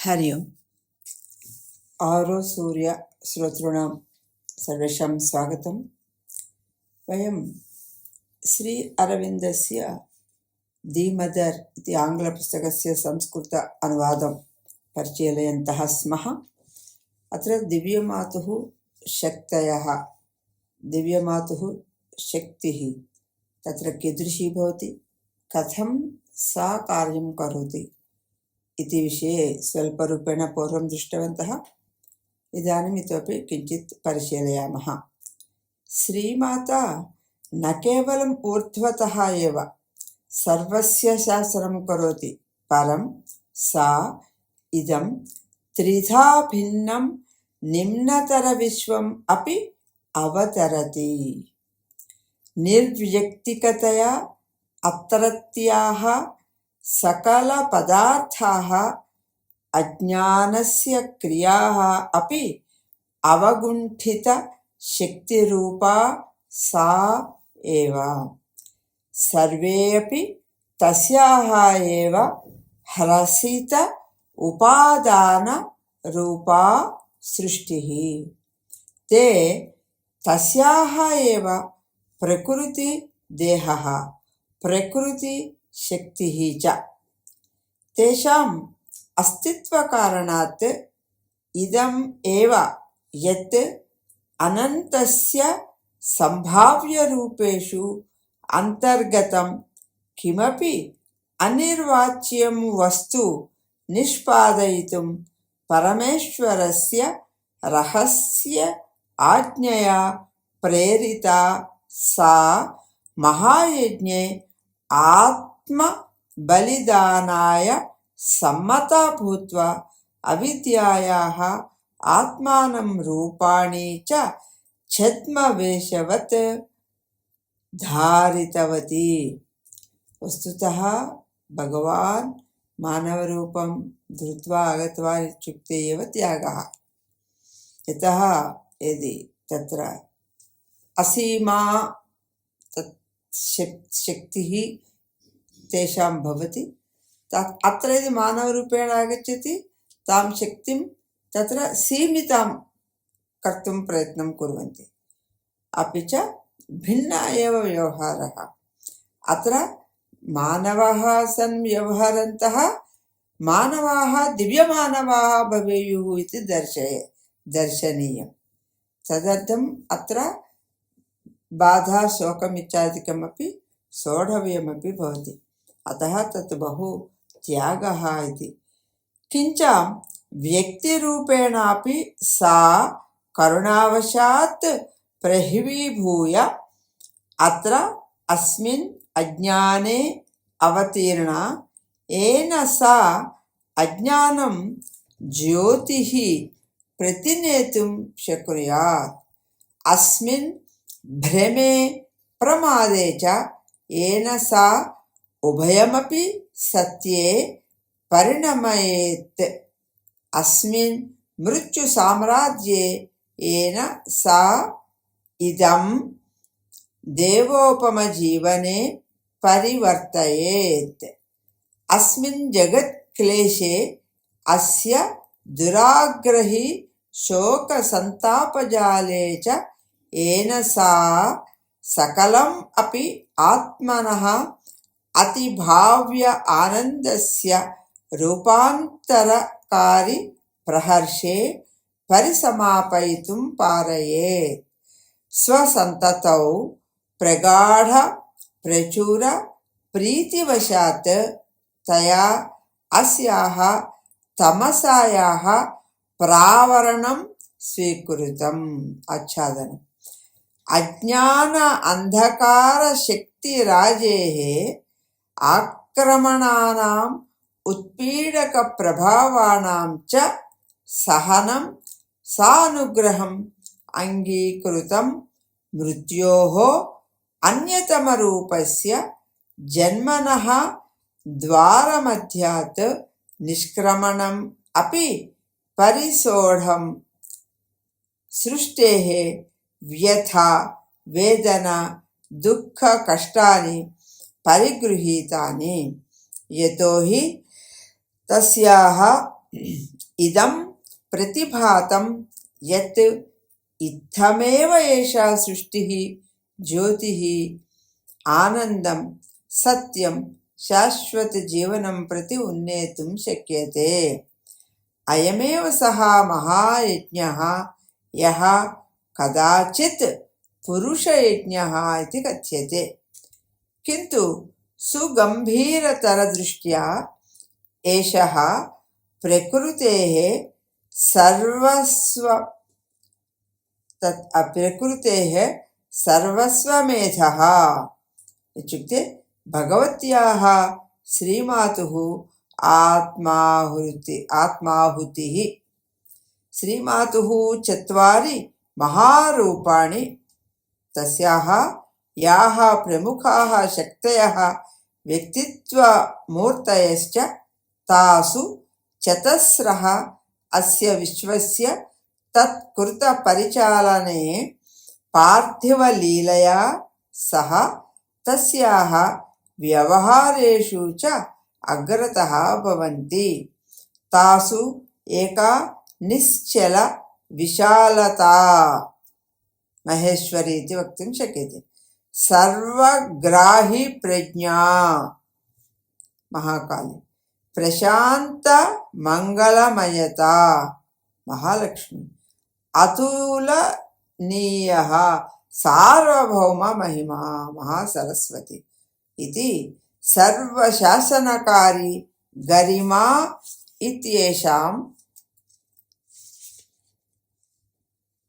हरि ओम्। आरो सूर्य श्रोतॄणां सर्वेषां स्वागतं। वयं श्री अरविन्दस्य दि मदर् इति आङ्ग्लपुस्तकस्य संस्कृत अनुवादं परिशीलयन्तः स्मः। अत्र दिव्यमातुः शक्तयः, दिव्यमातुः शक्तिः तत्र कीदृशी भवति, कथं सा कार्यं करोति इति विषये स्वल्परूपेण पूर्वं दृष्टवन्तः। इदानीम् इतोपि किञ्चित् परिशीलयामः। श्रीमाता न केवलम् ऊर्ध्वतः एव सर्वस्य शासनं करोति, परं सा इदं त्रिधा भिन्नं निम्नतरविश्वम् अपि अवतरति। निर्व्यक्तिकतया अत्रत्याः सकलपदार्थाः अज्ञानस्य क्रियाः अपि अवगुण्ठितशक्तिरूपा सा एव। सर्वेऽपि तस्याः एव ह्रसित उपादानरूपा सृष्टिः। ते तस्याः एव प्रकृतिदेहः, प्रकृतिशक्तिः च। तेषाम् अस्तित्वकारणात् इदम् एव यत् अनन्तस्य सम्भाव्यरूपेषु अन्तर्गतं किमपि अनिर्वाच्यं वस्तु निष्पादयितुं परमेश्वरस्य रहस्य आज्ञया प्रेरिता सा महायज्ञे आत्मबलिदानाय सम्मता भूत्वा अविद्यायाः आत्मानं रूपाणि च छद्मवेषवत् धारितवती। वस्तुतः भगवान् मानवरूपं धृत्वा आगतवान् इत्युक्ते एव त्यागः। यतः यदि तत्र असीमा शक्तिः तेषां भवति, अत्र यदि मानवरूपेण आगच्छति तां शक्तिं तत्र सीमितां कर्तुं प्रयत्नं कुर्वन्ति। अपि च भिन्ना एव व्यवहारः। अत्र मानवाः सन् व्यवहरन्तः मानवाः दिव्यमानवाः भवेयुः इति दर्शनीयं। तदर्थम् अत्र बाधा शोकम् इत्यादिकमपि सोढव्यमपि भवति। अतः तत् बहु त्यागः इति। किञ्च व्यक्तिरूपेणापि सा करुणावशात् प्रह्वीभूय अत्र अस्मिन् अज्ञाने अवतीर्णा, येन सा अज्ञानं ज्योतिः प्रतिनेतुं शक्नुयात्। अस्मिन् भ्रमे प्रमादे च येन सा उभयमपि सत्ये परिणमयेत्। अस्मिन् मृत्युसाम्राज्ये येन सा इदं देवोपमजीवने परिवर्तयेत्। अस्मिन् जगत्क्लेशे अस्य दुराग्रही शोकसन्तापजाले च येन सा सकलम् अपि आत्मनः अतिभाव्य आनन्दस्य रूपान्तरकारी प्रहर्षे परिसमापयितुं पारयेत्। स्वसन्ततौ प्रगाढ प्रचुर प्रीतिवशात् तया अस्याः तमसायाः प्रावरणं स्वीकृतम्। आच्छादनम्। अज्ञान अंधकार शक्तिराजेः आक्रमणानाम् उत्पीडक प्रभावानां च सहनं सानुग्रहम् अंगीकृतं मृत्योः अन्यतमरूपस्य जन्मनः द्वारमध्यात् निष्क्रमणम् अपि परिसोढं सृष्टेः व्यथा वेदना दुःख कष्टानि परिगृहीतानि। यतो हि तस्याः इदं प्रतिभातं यत् इत्थमेव एषा सृष्टिः ज्योतिः आनन्दं सत्यं शाश्वतजीवनं प्रति उन्नेतुं शक्यते। अयमेव सः महायज्ञः यः कदाचित् पुरुषयज्ञः इति कथ्यते। किन्तु सुगम्भीरतरदृष्ट्या एषः प्रकृतेः सर्वस्वमेधः इत्युक्ते भगवत्याः श्रीमातुः आत्माहुतिः। श्रीमातुः 4 महारूपाणि, तस्याः याः प्रमुखाः शक्तयः व्यक्तित्वमूर्तयश्च तासु चतस्रः अस्य विश्वस्य तत्कृतपरिचालने पार्थिवलीलया सह तस्याः व्यवहारेषु च अग्रतः भवन्ति। तासु एका निश्चल विशालता महेश्वरी इति वक्तुं शक्यते। सर्वग्राही प्रज्ञा महाकाली, प्रशांत मंगलमयता महालक्ष्मी, अतुलनीयः सार्वभौम महिमा महासरस्वती इति सर्वशासनकारी गरिमा इत्येषां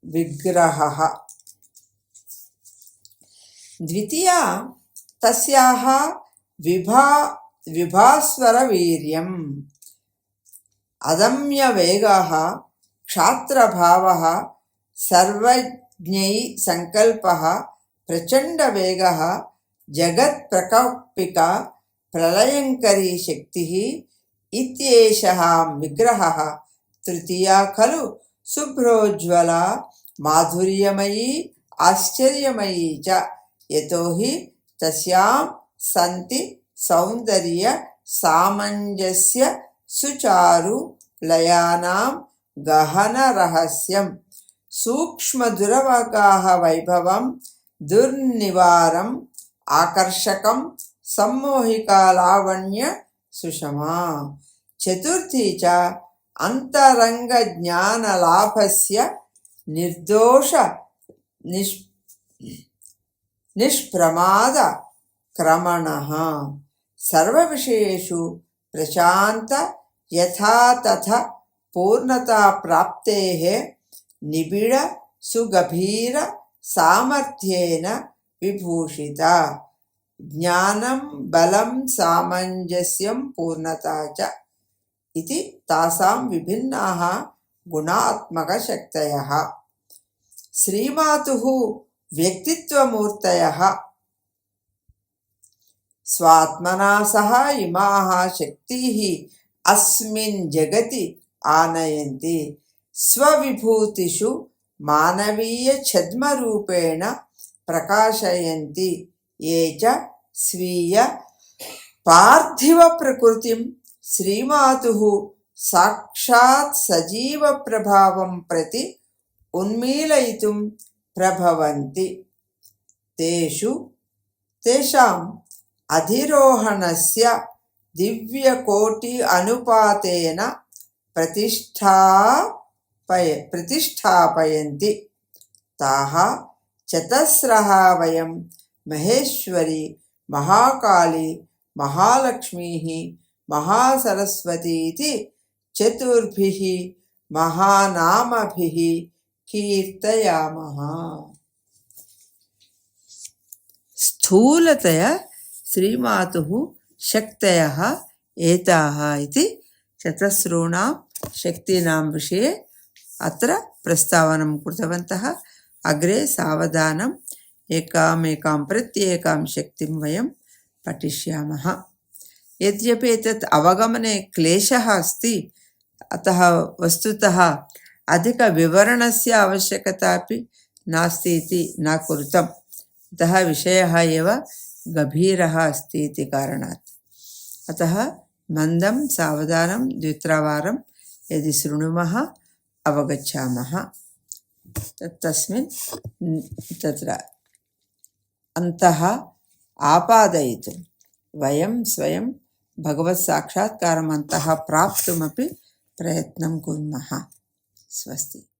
विग्रहः। द्वितीया तस्याः विभास्वरवीर्यम्, अदम्यवेगः, क्षात्रभावः, सर्वज्ञै संकल्पः, प्रचण्डवेगः, जगत्प्रकौपिका प्रलयङ्करी शक्तिः इत्येषः विग्रहः। तृतीया खलु शुभ्रोज्ज्वला माधुर्यमयी आश्चर्यमयी च, यतो हि तस्यां सन्ति सौन्दर्य सामञ्जस्य सुचारु लयानां गहन रहस्यं, सूक्ष्मदुरवगाह वैभवं, दुर्निवारम् आकर्षकं, सम्मोहिका लावण्य सुषमा। चतुर्थी च अन्तरङ्गज्ञानलाभस्य निर्दोष निष्प्रमाद क्रमणः, सर्वविषयेषु प्रशान्त यथा तथा पूर्णता प्राप्तेः निबिड़ सुगभीर सामर्थ्येन विभूषिता, ज्ञानं बलं सामञ्जस्यं पूर्णता च इति तासां विभिन्नाः गुणात्मकशक्तयः। श्रीमातुः व्यक्तित्वमूर्तयः स्वात्मना सह इमाः शक्तिः अस्मिन् जगति आनयन्ति, स्वविभूतिषु मानवीयछद्मरूपेण प्रकाशयन्ति, ये च स्वीय पार्थिवप्रकृतिं श्रीमातुः साक्षात् सजीवप्रभावं प्रति उन्मीलयितुं प्रभवन्ति। तेषाम् अधिरोहणस्य दिव्यकोटि अनुपातेन प्रतिष्ठापयन्ति। ताः चतस्रः वयं महेश्वरी, महाकाली, महालक्ष्मीः, महासरस्वती इति चतुर्भिः महानामभिः कीर्तयामः। स्थूलतया श्रीमातुः शक्तयः एताः इति चतस्रूणां शक्तीनां विषये अत्र प्रस्तावनं कृतवन्तः। अग्रे सावधानम् एकामेकां प्रत्येकां शक्तिं वयं पठिष्यामः। यद्यपि एतत् अवगमने क्लेशः अस्ति, अतः वस्तुतः अधिकविवरणस्य आवश्यकता अपि नास्ति इति न कृतम्। अतः विषयः एव गभीरः अस्ति इति कारणात्। अतः मन्दं सावधानं द्वित्रवारं यदि शृणुमः अवगच्छामः तस्मिन् तत्र अन्तः आपादयितुं वयं स्वयं भगवत्साक्षात्कारम् अन्तः प्राप्तुमपि प्रयत्नं कुर्मः। स्वस्ति।